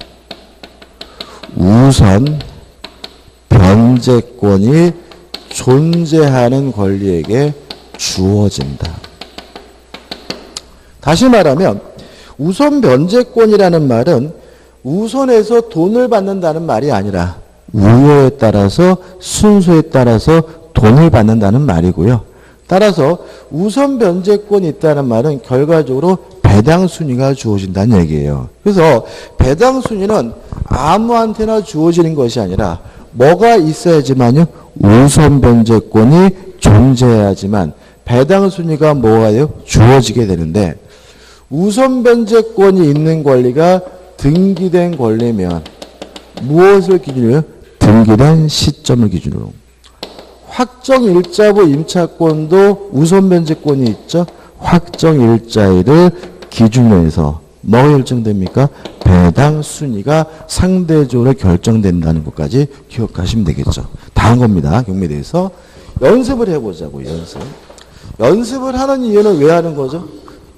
우선 변제권이 존재하는 권리에게 주어진다. 다시 말하면 우선 변제권이라는 말은 우선에서 돈을 받는다는 말이 아니라 우효에 따라서 순서에 따라서 돈을 받는다는 말이고요. 따라서 우선 변제권이 있다는 말은 결과적으로 배당 순위가 주어진다는 얘기예요. 그래서 배당 순위는 아무한테나 주어지는 것이 아니라 뭐가 있어야지만요? 우선 변제권이 존재해야지만 배당 순위가 뭐가 돼요? 주어지게 되는데 우선 변제권이 있는 권리가 등기된 권리면 무엇을 기준으로? 등기된 시점을 기준으로. 확정일자부 임차권도 우선 변제권이 있죠. 확정일자일을 기준으로 해서 뭐가 결정됩니까? 배당 순위가 상대적으로 결정된다는 것까지 기억하시면 되겠죠. 다 한 겁니다. 경매에 대해서. 연습을 해보자고요. 연습을 하는 이유는 왜 하는 거죠?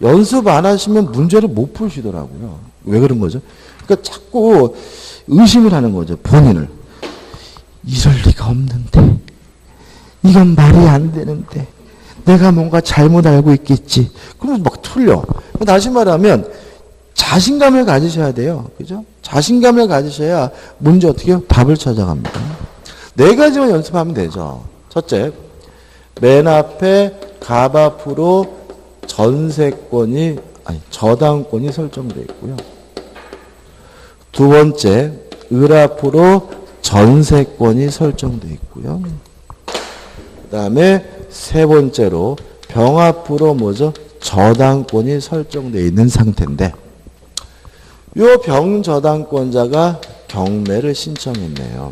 연습 안 하시면 문제를 못 푸시더라고요. 왜 그런 거죠? 그러니까 자꾸 의심을 하는 거죠. 본인을. 이럴 리가 없는데. 이건 말이 안 되는데. 내가 뭔가 잘못 알고 있겠지. 그러면 막 틀려. 다시 말하면 자신감을 가지셔야 돼요. 그죠? 자신감을 가지셔야 문제 어떻게 해요? 답을 찾아갑니다. 네 가지만 연습하면 되죠. 첫째, 맨 앞에 갑 앞으로 저당권이 설정되어 있고요. 두 번째, 을 앞으로 전세권이 설정되어 있고요. 그 다음에 세 번째로 병 앞으로 뭐죠? 저당권이 설정되어 있는 상태인데 요 병저당권자가 경매를 신청했네요.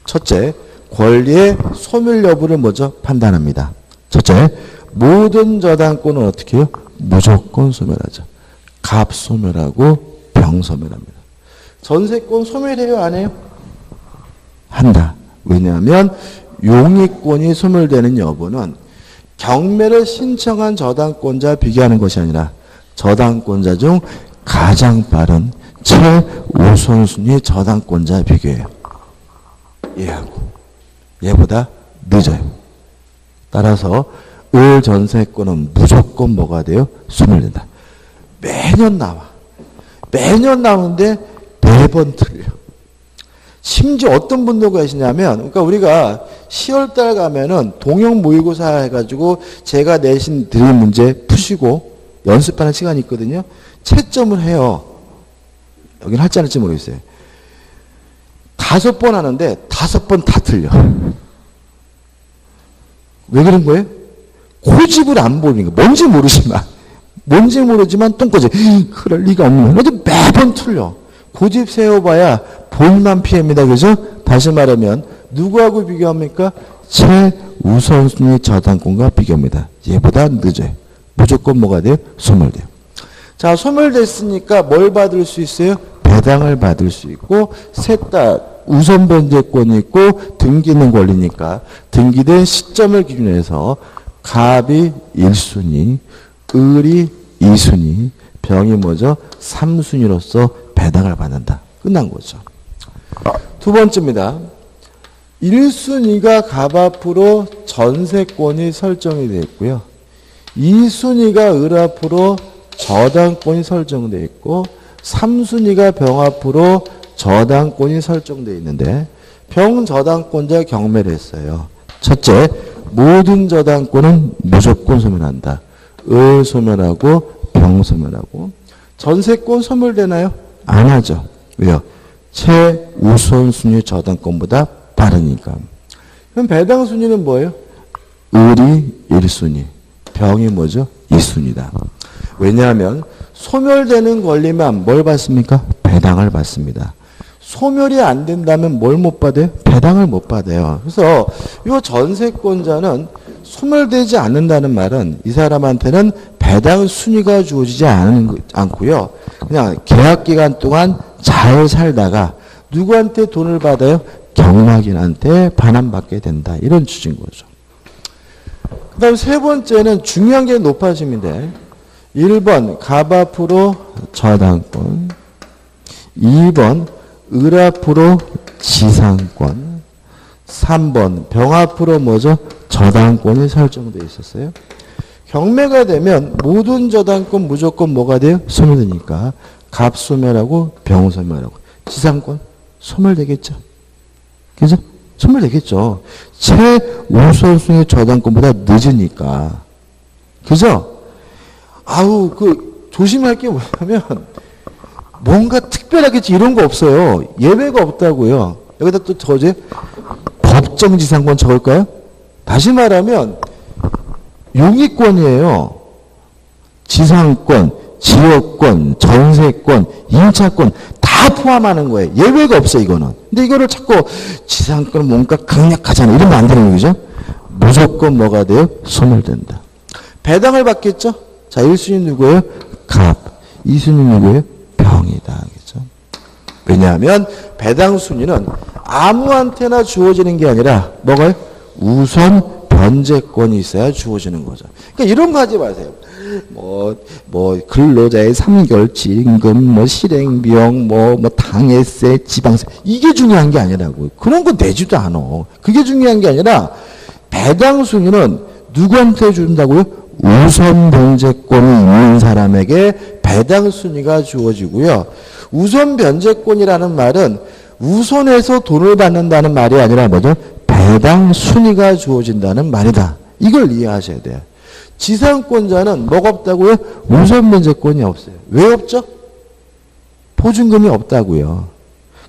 첫째, 권리의 소멸 여부를 뭐죠? 판단합니다. 첫째, 모든 저당권은 어떻게 해요? 무조건 소멸하죠. 갑 소멸하고 병 소멸합니다. 전세권 소멸해요? 안 해요? 한다. 왜냐하면 용의권이 소멸되는 여부는 경매를 신청한 저당권자 비교하는 것이 아니라 저당권자 중 가장 빠른 최우선순위 저당권자 비교해요. 얘하고 얘보다 늦어요. 따라서 을 전세권은 무조건 뭐가 돼요? 소멸된다. 매년 나와. 매년 나오는데 매번 틀려. 심지어 어떤 분들가 계시냐면, 그러니까 우리가 10월달 가면은 동형 모의고사 해가지고 제가 내신 드릴 문제 푸시고 연습하는 시간이 있거든요. 채점을 해요. 여긴 할지 안 할지 모르겠어요. 5번 하는데 5번 다 틀려. 왜 그런 거예요? 고집을 안 보이는 거. 뭔지 모르지만 똥꼬지. 그럴 리가 없는 거죠. 매번 틀려. 고집 세워봐야 볼만 피합니다. 그죠? 다시 말하면 누구하고 비교합니까? 최우선순위 저당권과 비교합니다. 얘보다 늦어요. 무조건 뭐가 돼요? 소멸돼요. 자, 소멸됐으니까 뭘 받을 수 있어요? 배당을 받을 수 있고, 셋 다 우선 변제권이 있고 등기는 권리니까 등기된 시점을 기준으로 해서 갑이 1순위, 을이 2순위, 병이 뭐죠? 3순위로서 배당을 받는다. 끝난 거죠. 두 번째입니다. 1순위가 갑 앞으로 전세권이 설정이 되어 있고요. 2순위가 을 앞으로 저당권이 설정되어 있고 3순위가 병 앞으로 저당권이 설정되어 있는데 병 저당권자 경매를 했어요. 첫째, 모든 저당권은 무조건 소멸한다. 을 소멸하고 병 소멸하고. 전세권 소멸되나요? 안 하죠. 왜요? 최우선순위 저당권보다 빠르니까. 그럼 배당 순위는 뭐예요? 을이 1순위, 병이 뭐죠? 2순위다. 왜냐하면 소멸되는 권리만 뭘 받습니까? 배당을 받습니다. 소멸이 안 된다면 뭘 못 받아요? 배당을 못 받아요. 그래서 이 전세권자는 소멸되지 않는다는 말은 이 사람한테는 배당 순위가 주어지지 않고요. 그냥 계약 기간 동안 잘 살다가 누구한테 돈을 받아요? 경락인한테 반환받게 된다. 이런 취지인 거죠. 그 다음 세 번째는 중요한 게 높아짐인데 1번 갑 앞으로 저당권, 2번 을 앞으로 지상권, 3번 병 앞으로 뭐죠? 저당권이 설정되어 있었어요. 경매가 되면 모든 저당권 무조건 뭐가 돼요? 소멸되니까 갑 소멸하고 병 소멸하고 지상권 소멸되겠죠. 그죠? 소멸되겠죠. 최우선순위 저당권보다 늦으니까. 그죠? 조심할 게 뭐냐면 뭔가 특별하게 이런 거 없어요. 예외가 없다고요. 여기다 또 저제 법정 지상권 적을까요? 다시 말하면 용의권이에요. 지상권, 지역권, 전세권, 임차권 다 포함하는 거예요. 예외가 없어요, 이거는. 근데 이거를 자꾸 지상권은 뭔가 강력하잖아요. 이러면 안 되는 거죠. 무조건 뭐가 돼요? 소멸된다. 배당을 받겠죠? 자, 1순위 누구예요? 갑. 2순위 누구예요? 병이다. 그죠? 왜냐하면 배당 순위는 아무한테나 주어지는 게 아니라 뭐가요? 우선 변제권이 있어야 주어지는 거죠. 그러니까 이런 거 하지 마세요. 근로자의 3개월치 임금, 실행비용, 당해세, 지방세. 이게 중요한 게 아니라고요. 그런 거 내지도 않아. 그게 중요한 게 아니라 배당 순위는 누구한테 준다고요? 우선 변제권이 있는 사람에게 배당 순위가 주어지고요. 우선 변제권이라는 말은 우선해서 돈을 받는다는 말이 아니라 뭐죠? 배당 순위가 주어진다는 말이다. 이걸 이해하셔야 돼요. 지상권자는 뭐가 없다고요? 우선 변제권이 없어요. 왜 없죠? 보증금이 없다고요.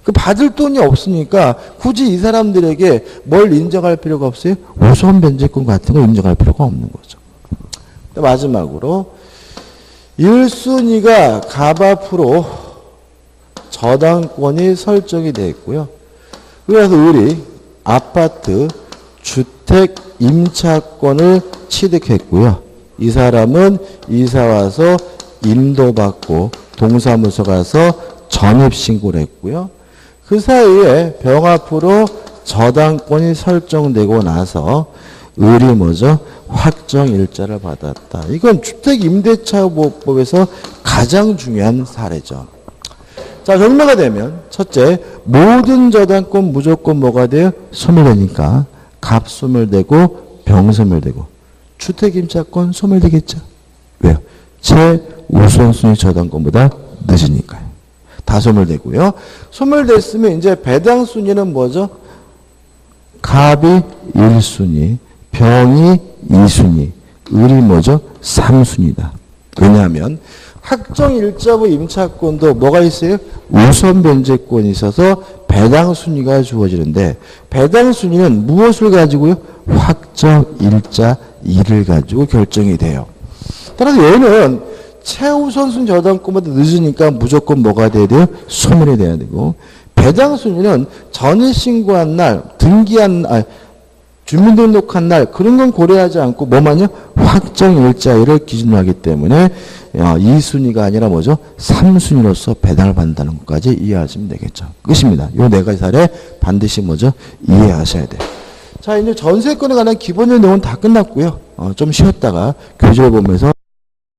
그 받을 돈이 없으니까 굳이 이 사람들에게 뭘 인정할 필요가 없어요? 우선 변제권 같은 거 인정할 필요가 없는 거죠. 마지막으로 1순위가 갑 앞으로 저당권이 설정이 되어 있고요. 그래서 을이 아파트, 주택, 임차권을 취득했고요. 이 사람은 이사와서 인도받고 동사무소 가서 전입신고를 했고요. 그 사이에 병 앞으로 저당권이 설정되고 나서 을이 뭐죠? 확정일자를 받았다. 이건 주택임대차보호법에서 가장 중요한 사례죠. 자, 경매가 되면 첫째, 모든 저당권 무조건 뭐가 돼요? 소멸되니까 갑 소멸되고 병 병소멸되고 주택임차권 소멸되겠죠. 왜요? 최우선순위 저당권보다 늦으니까요. 다 소멸되고요. 소멸됐으면 이제 배당순위는 뭐죠? 갑이 1순위, 병이 2순위, 을이 뭐죠? 3순위다. 왜냐하면 확정일자부 임차권도 뭐가 있어요? 우선 변제권이 있어서 배당순위가 주어지는데 배당순위는 무엇을 가지고요? 확정일자 2를 가지고 결정이 돼요. 따라서 얘는 최우선순위 저당권보다 늦으니까 무조건 뭐가 돼야 돼요? 소멸이 돼야 되고 배당순위는 전입신고한 날, 주민등록한 날 그런 건 고려하지 않고 뭐만요? 확정일자일을 기준으로 하기 때문에 2순위가 아니라 뭐죠? 3순위로서 배당을 받는다는 것까지 이해하시면 되겠죠. 끝입니다. 이 네 가지 사례 반드시 뭐죠? 이해하셔야 돼요. 자, 이제 전세권에 관한 기본적인 내용은 다 끝났고요. 좀 쉬었다가 교재를 보면서